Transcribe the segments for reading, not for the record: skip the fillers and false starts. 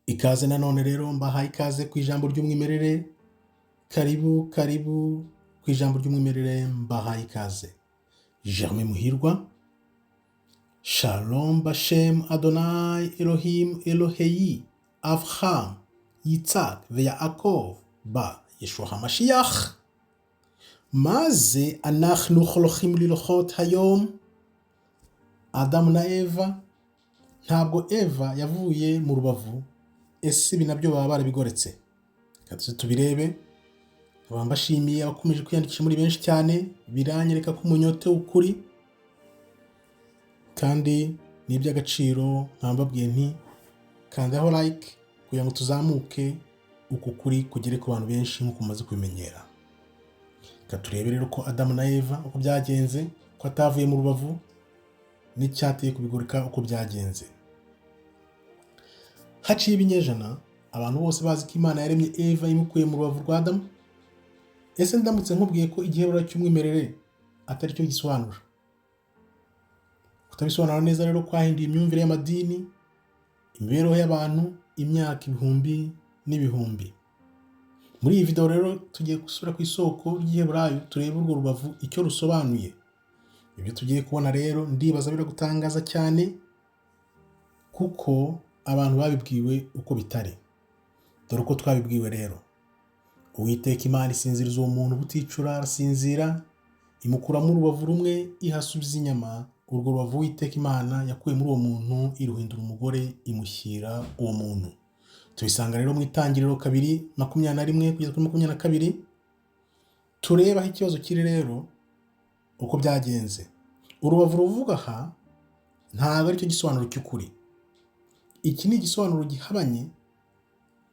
Ikaze nanone rero mbahaye ikaze ku ijambo ry'umwimerere, karibu ku ijambo ry'umwimerere mbahaye ikaze. Germain Muhirwa, Shalom Bashem Adonai Elohim Elohei Avraham Yitzhak veYaakov ba Yeshua HaMashiach. Maze אנחנו הולכים ללכות היום. Adamu na Eva, ntabwo Eva yavuye mu rubavu, ese ibi nabyo baba barabigoretse? Reka tubirebe. Nkaba mbashimiye abakomeje kwiyandikisha muri benshi cyane, biranyereka ko umunyote w'ukuri kandi ni iby'agaciro. Nkambabwiye nti kandaho like kugira ngo tuzamuke uku kuri kugere ku bantu benshi nk'uko mumaze kubimenyera. Reka turebe rero ko Adamu na Eva uko byagenze, ko atavuye mu rubavu n'icyateye kubigoreka uko byagenze. Haciye ibinyejana abantu bose bazi ko Imana yaremye Eva imukuye mu rubavu rwa Adamu. Ese ndamutse nkubwiye ko igihebura cy'umwimerere atari cyo gisobanura? Kutabisobanura neza rero kwahinduye imyumvire y'amadini, imibereho y'abantu imyaka ibihumbi n'ibihumbi. Muri iyi video rero tugiye gusura ku isoko ry'igiheburayo, turebe urwo rubavu icyo rusobanuye. Ibyo tugiye kubona rero ndibaza biragutangaza cyane, kuko abantu babibwiwe uko bitari. Dore uko twabibwiwe rero. Uwiteka Imana isinziriza uwo muntu buticura, arasinzira, imukuramo urubavu rumwe ihasubiza inyama. Urwo rubavu Uwiteka Imana yakuye muri uwo muntu iruhindura umugore imushyira uwo muntu. Tubisanga rero mu Itangiriro 2:21 kugeza kuri 22. Tureba aho ikibazo kiri rero uko byagenze. Urubavu ruvuga aha ntabwo ari cyo gisobanuro cy'ukuri. Iki ni igisobanuro gihabanye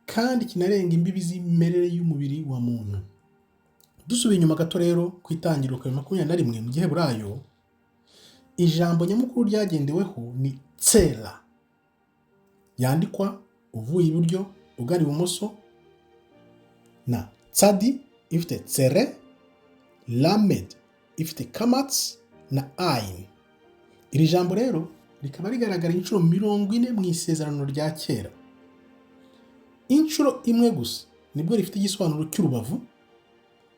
kandi kinarenga imbibi z'imimerere y'umubiri wa muntu. Dusubiye inyuma gato rero ku Itangiriro 2:21 mu giheburayo, ijambo nyamukuru ryagendeweho ni tsera, yandikwa uvuye iburyo ugana ibumoso, na tsadi ifite tsere, lamed ifite kamatsi na ayin. Iri jambo rero rikaba rigaragara inshuro 40 mu isezerano rya kera. Inshuro imwe gusa nibwo rifite igisobanuro cy'urubavu.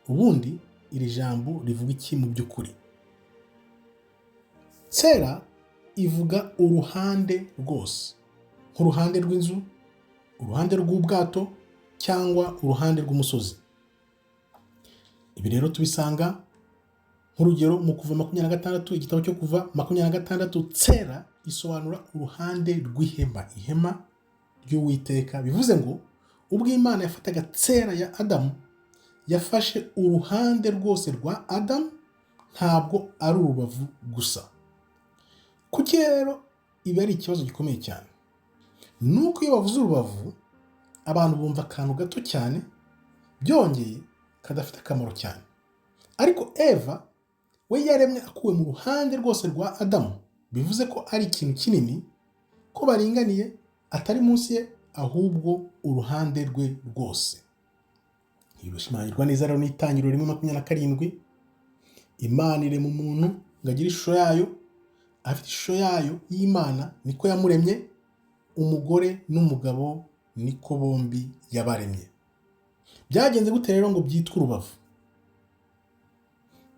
Ubundi iri jambo rivuga iki mu by'ukuri? Tsera ivuga uruhande rwose, nk'uruhande rw'inzu, uruhande rw'ubwato cyangwa uruhande rw'umusozi. Ibi rero tubisanga nk'urugero mu Kuva 26, igitabo cyo Kuva 26. Tsera isobanura uruhande rw'ihema, ihema ry'Uwiteka. Bivuze ngo ubwo Imana yafataga tsera ya Adamu, yafashe uruhande rwose rwa Adamu, ntabwo ari urubavu gusa. Kuki rero ibi ari ikibazo gikomeye cyane? Nuko iyo bavuze urubavu abantu bumva akantu gato cyane, byongeye kadafite akamaro cyane. Ariko Eva we yaremwe akuwe mu ruhande rwose rwa Adamu. Bivuze ko ari ikintu kinini, ko baringaniye, atari munsi ye, ahubwo uruhande rwe rwose. Ibi bishimangirwa neza rero n'Itangiriro 1:27. Imana irema umuntu ngo agire ishusho yayo, afite ishusho yayo y'Imana, niko yamuremye, umugore n'umugabo niko bombi yabaremye. Byagenze gute rero ngo byitwe urubavu?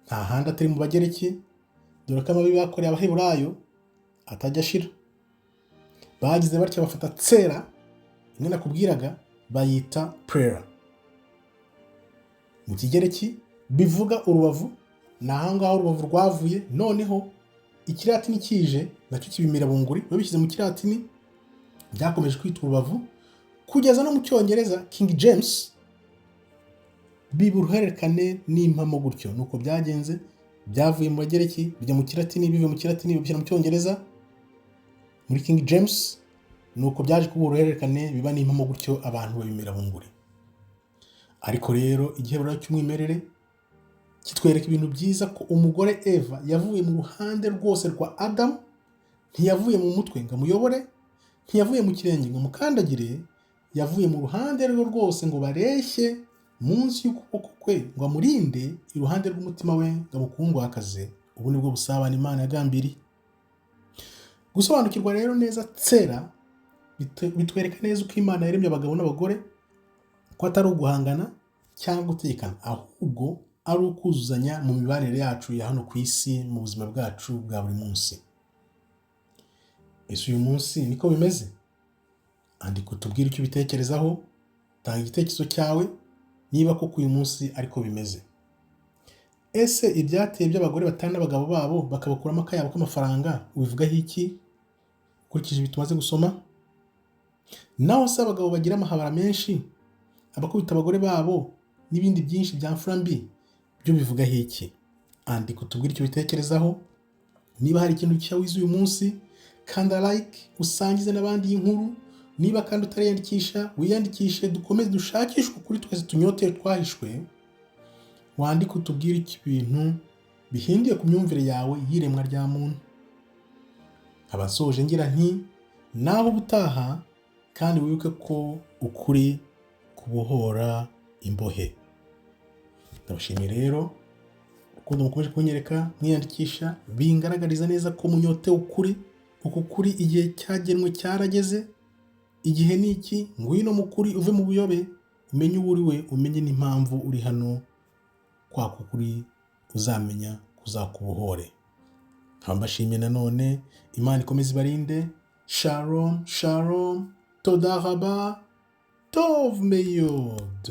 Nta handi atari mu Bagereki. Dore ko amabi bakoreye Abaheburayo atajya ashira. Bagize batya bafata tsera imwe nakubwiraga, bayita prera. Mu Kigereki bivuga urubavu, ni ahangaho urubavu rwavuye. Noneho ikilatini kije nacyo kibimira bunguri, babishyize mu kilatini byakomeje kwitwa urubavu, kugeza no mu Cyongereza King James biba uruhererekane n'impamo gutyo. Nuko byagenze, byavuye mu Bagereki bijya mu kilatini, bivuye mu kilatini babishyira mu Cyongereza muri King James. Nuko byaje kuba uruhererekane, biba n'impamo gutyo, abantu babimira bunguri. Ariko rero igiheburayo cy'umwimerere kitwereka ibintu byiza, ko umugore Eva yavuye mu ruhande rwose rwa Adamu. Ntiyavuye mu mutwe ngo amuyobore, ntiyavuye mu kirenge ngo amukandagire, yavuye mu ruhande rwe rwose ngo bareshye munsi y'ukuboko kwe, ngo amurinde iruhande rw'umutima we, ngo amukundwakaze. Ubu nibwo busabane Imana yagambiriye. Gusobanukirwa rero neza tsera bitwereka neza uko Imana yaremye abagabo n'abagore, ko atari uguhangana cyangwa gutekana, ahubwo ari ukuzuzanya mu mibanire yacu ya hano ku isi, mu buzima bwacu bwa buri munsi. Ese uyu munsi niko bimeze? Andika utubwire icyo ubitekerezaho, tanga igitekerezo cyawe niba koko uyu munsi ariko bimeze. Ese ibyateye by'abagore batana n'abagabo babo bakabakuramo akayabo k'amafaranga ubivugaho iki ukurikije ibi tumaze gusoma? Naho se abagabo bagira amahabara menshi, abakubita abagore babo n'ibindi byinshi bya mfura mbi, byo bivugaho iki? Andika utubwire icyo ubitekerezaho. Niba hari ikintu cya wize uyu munsi, kanda like, usangize n'abandi iyi nkuru. Niba kandi utariyandikisha, wiyandikishe, dukomeze dushakishwe kuri twese tunyotewe twahishwe. Wandike utubwire iki bintu bihinduye ku myumvire yawe y'iremwa rya muntu. Abasoje ngira nti naho ubutaha, kandi wibuke ko ukuri kubohora imbohe. Ndabashimiye rero urukundo mukomeje kunyereka mwiyandikisha, bingaragariza neza ko munyotewe ukuri. Uko kuri igihe cyagenwe cyarageze. Igihe ni iki? Ngwino mu kuri, uve mu buyobe, umenye uwo uri we, umenye n'impamvu uri hano. Kwa kukuri uzamenya kuzakubohore. Mbashimiye nanone, Imana ikomeze ibarinde. Shalom, shalom, toda raba, tov meyod.